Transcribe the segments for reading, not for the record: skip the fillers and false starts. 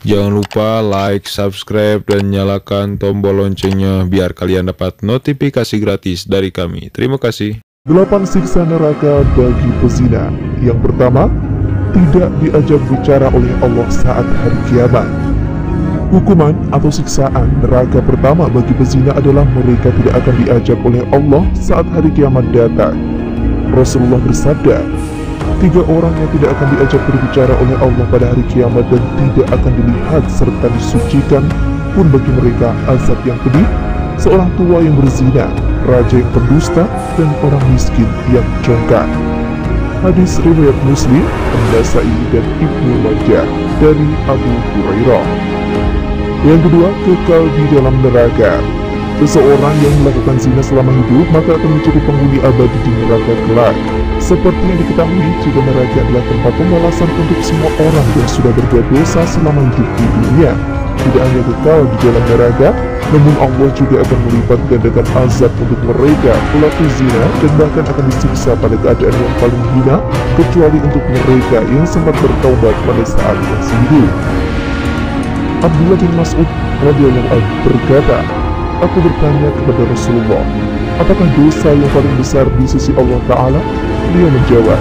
Jangan lupa like, subscribe, dan nyalakan tombol loncengnya biar kalian dapat notifikasi gratis dari kami. Terima kasih. 8 siksa neraka bagi pezina. Yang pertama, tidak diajak bicara oleh Allah saat hari kiamat. Hukuman atau siksaan neraka pertama bagi pezina adalah mereka tidak akan diajak oleh Allah saat hari kiamat datang. Rasulullah bersabda, 3 orang yang tidak akan diajak berbicara oleh Allah pada hari kiamat dan tidak akan dilihat serta disucikan pun bagi mereka azab yang pedih: seorang tua yang berzina, raja yang pendusta, dan orang miskin yang congkak. Hadis riwayat Muslim, An-Nasa'i, dan Ibnu Majah dari Abu Hurairah. Yang kedua, kekal di dalam neraka. Seseorang yang melakukan zina selama hidup maka akan menjadi penghuni abadi di neraka kelak. Seperti yang diketahui, jika neraka adalah tempat pembalasan untuk semua orang yang sudah berbuat dosa selama hidup di dunia. Tidak hanya kekal di dalam neraka, namun Allah juga akan melipat gandakan azab untuk mereka pelaku zina dan bahkan akan disiksa pada keadaan yang paling hina, kecuali untuk mereka yang sempat bertaubat pada saat masih hidup. Abdullah bin Mas'ud radhiyallahu anhu berkata, "Aku bertanya kepada Rasulullah, apakah dosa yang paling besar di sisi Allah Ta'ala?" Beliau menjawab,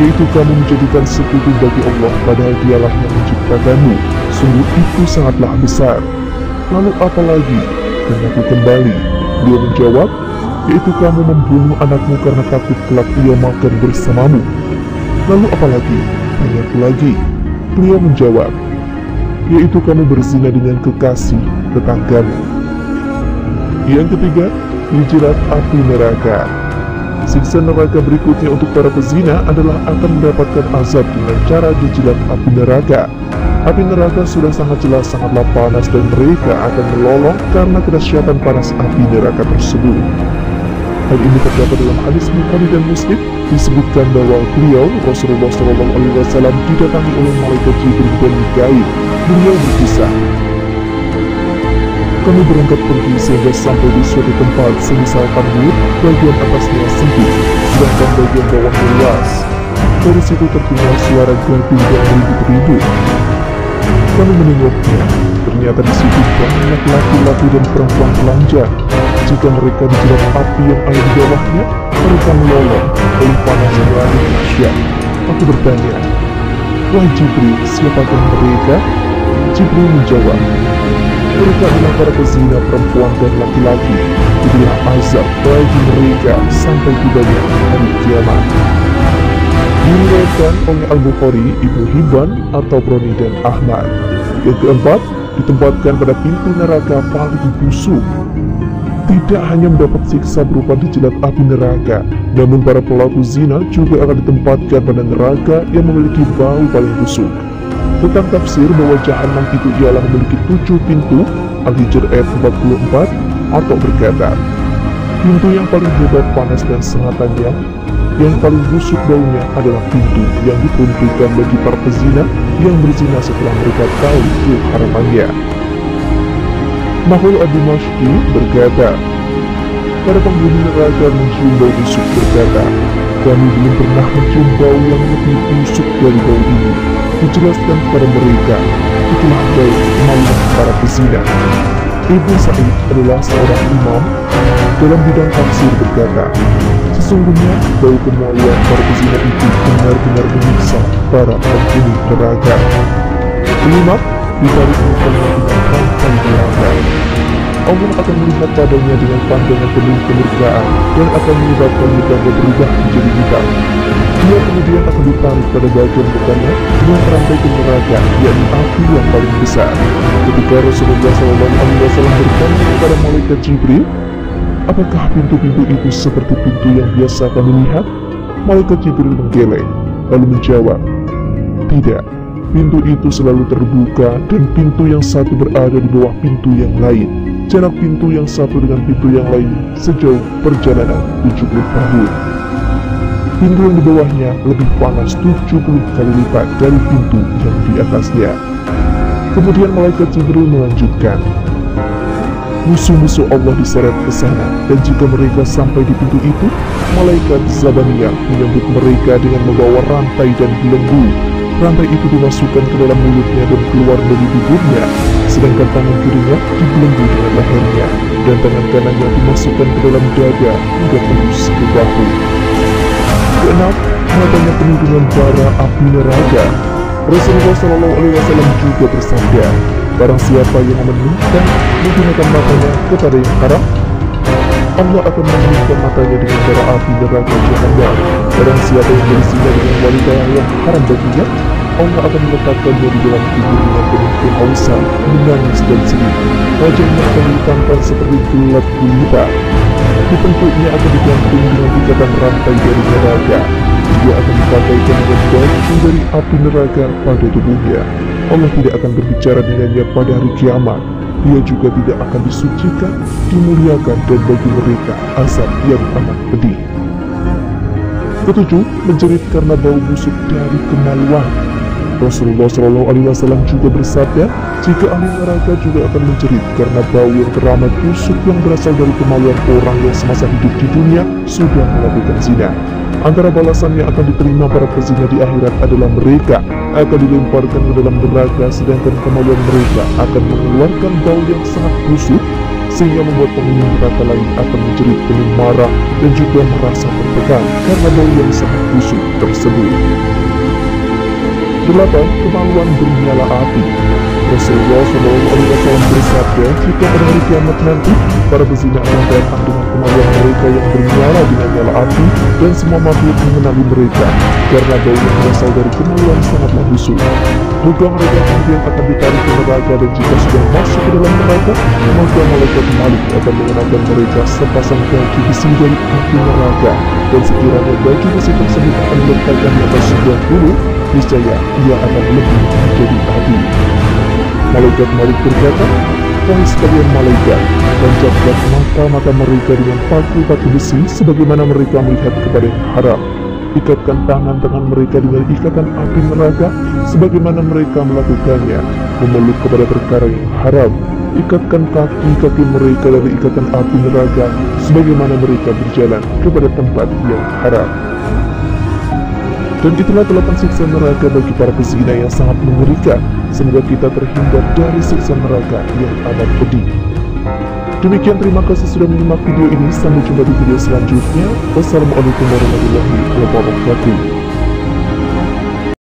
yaitu kamu menjadikan sekutu bagi Allah padahal dialah yang menciptakanmu. Sungguh itu sangatlah besar. Lalu apa lagi? Dan aku kembali. Beliau menjawab, yaitu kamu membunuh anakmu karena takut kelak ia makan bersamamu. Lalu apa lagi? Tanyaku lagi. Beliau menjawab, yaitu kamu berzina dengan kekasih tetanggamu. Yang ketiga, dijerat api neraka. Siksa neraka berikutnya untuk para pezina adalah akan mendapatkan azab dengan cara dijerat api neraka. Api neraka sudah sangat jelas sangatlah panas dan mereka akan melolong karena kedahsyatan panas api neraka tersebut. Hal ini terdapat dalam hadis Bukhari dan Muslim. Disebutkan bahwa beliau, Rasulullah SAW, didatangi oleh malaikat Jibril dan Mikail. Beliau berkisah, kami berangkat pergi sehingga sampai di suatu tempat semisal tanggul, bagian atasnya sempit, sedangkan bagian bawahnya luas. Dari situ terdengar suara gaduh yang ribut-ribut. Kami menengoknya, ternyata di situ banyak laki-laki dan perempuan telanjang. Jika mereka dijerat api yang ada di bawahnya, mereka melolong oleh panas yang langit dahsyat. Aku bertanya, wahai Jibril, siapakah mereka? Jibril menjawab, mereka adalah para pezina perempuan dan laki-laki. Itulah azab bagi mereka sampai tibanya hari kiamat. Diriwayatkan oleh Al-Bukhari, Ibnu Hibban, At-Tabrani, dan Ahmad. Yang keempat, ditempatkan pada pintu neraka paling busuk. Tidak hanya mendapat siksa berupa dijerat api neraka, namun para pelaku zina juga akan ditempatkan pada neraka yang memiliki bau paling busuk. Tentang tafsir bahwa jahanam itu ialah memiliki 7 pintu, Al-Hijr ayat 44, atau berkata, pintu yang paling hebat panas dan sengatannya, yang paling busuk baunya adalah pintu yang diperuntukkan bagi para pezina yang berzina setelah mereka tahu keharamannya. Mahul Ad-Dimashqi berkata, para penghuni neraka mencium bau busuk berkata, kami belum pernah mencium bau yang lebih busuk dari bau ini. Dijelaskan kepada mereka, itulah bau malam para pezina. Ibnu Sa'id adalah seorang imam dalam bidang tafsir berkata, sesungguhnya bau kemalian para pezina itu benar-benar menyiksa para penghuni neraka. Kelima, ditarik mukanya dengan rantai neraka. Allah akan melihat padanya dengan pandangan penuh kemurkaan dan akan menyebabkan mukanya berubah menjadi hitam. Dia kemudian akan ditarik pada bagian mukanya dengan rantai ke neraka, yakni api yang paling besar. Ketika Rasulullah SAW bertanya kepada malaikat Jibril, apakah pintu-pintu itu seperti pintu yang biasa kami lihat? Malaikat Jibril menggeleng, lalu menjawab, tidak. Pintu itu selalu terbuka dan pintu yang satu berada di bawah pintu yang lain. Jarak pintu yang satu dengan pintu yang lain sejauh perjalanan 70 tahun. Pintu yang di bawahnya lebih panas 70 kali lipat dari pintu yang di atasnya. Kemudian malaikat Jibril melanjutkan, musuh-musuh Allah diseret ke sana, dan jika mereka sampai di pintu itu, malaikat Zabaniyah menyambut mereka dengan membawa rantai dan belenggu. Rantai itu dimasukkan ke dalam mulutnya dan keluar dari bibirnya, sedangkan tangan kirinya dibelenggu dengan lehernya, dan tangan kanannya dimasukkan ke dalam dada hingga tembus ke bahu. Keenam, matanya penuh dengan bara api neraka. Rasulullah SAW juga bersabda, barang siapa yang memenungkan menggunakan matanya kepada yang haram, Allah akan memenuhkan matanya dengan bara api neraka jahanam. Barang siapa yang berzina dengan wanita yang haram baginya, Allah akan meletakkannya di dalam kubur dengan penuh kehausan, menangis dan sedih. Wajahnya akan ditampar seperti gelap gulita. Di tengkuknya akan digantung dengan ikatan rantai dari neraka. Dia akan dipakaikan dengan baju dari api neraka pada tubuhnya. Allah tidak akan berbicara dengannya pada hari kiamat. Dia juga tidak akan disucikan, dimuliakan, dan bagi mereka azab yang amat pedih. Ketujuh, menjerit karena bau busuk dari kemaluan. Rasulullah SAW juga bersabda, jika ahli neraka juga akan menjerit karena bau yang teramat busuk yang berasal dari kemaluan orang yang semasa hidup di dunia sudah melakukan zina. Antara balasan yang akan diterima para pezina di akhirat adalah mereka akan dilemparkan ke dalam neraka, sedangkan kemaluan mereka akan mengeluarkan bau yang sangat busuk, sehingga membuat penghuni neraka lain akan menjerit penuh marah dan juga merasa tertekan karena bau yang sangat busuk tersebut. 8. Kemaluan bernyala api. Rasulullah SAW bersabda, jika pada hari kiamat nanti, para pezina akan datang dengan kemaluan mereka yang bernyala dengan nyala api, dan semua makhluk mengenali mereka, karena bau yang berasal dari kemaluan sangatlah busuk. Moga mereka kemudian akan ditarik ke neraka, dan jika sudah masuk ke dalam neraka, maka malaikat Malik akan mengenakan mereka sepasang baju besi dari api neraka, dan sekiranya baju besi tersebut akan meletakkan di atas sebuah bulu, niscaya ia akan lebih menjadi api. Malaikat Malik berkata, wahai sekalian malaikat, tancapkan mata-mata mereka dengan paku-paku besi sebagaimana mereka melihat kepada yang haram. Ikatkan tangan-tangan mereka dengan ikatan api neraka sebagaimana mereka melakukannya, memeluk kepada perkara yang haram. Ikatkan kaki-kaki mereka dari ikatan api neraka sebagaimana mereka berjalan kepada tempat yang haram. Dan itulah 8 siksa neraka bagi para pezina yang sangat mengerikan. Semoga kita terhindar dari siksa neraka yang amat pedih. Demikian, terima kasih sudah menyimak video ini. Sampai jumpa di video selanjutnya. Wassalamualaikum warahmatullahi wabarakatuh.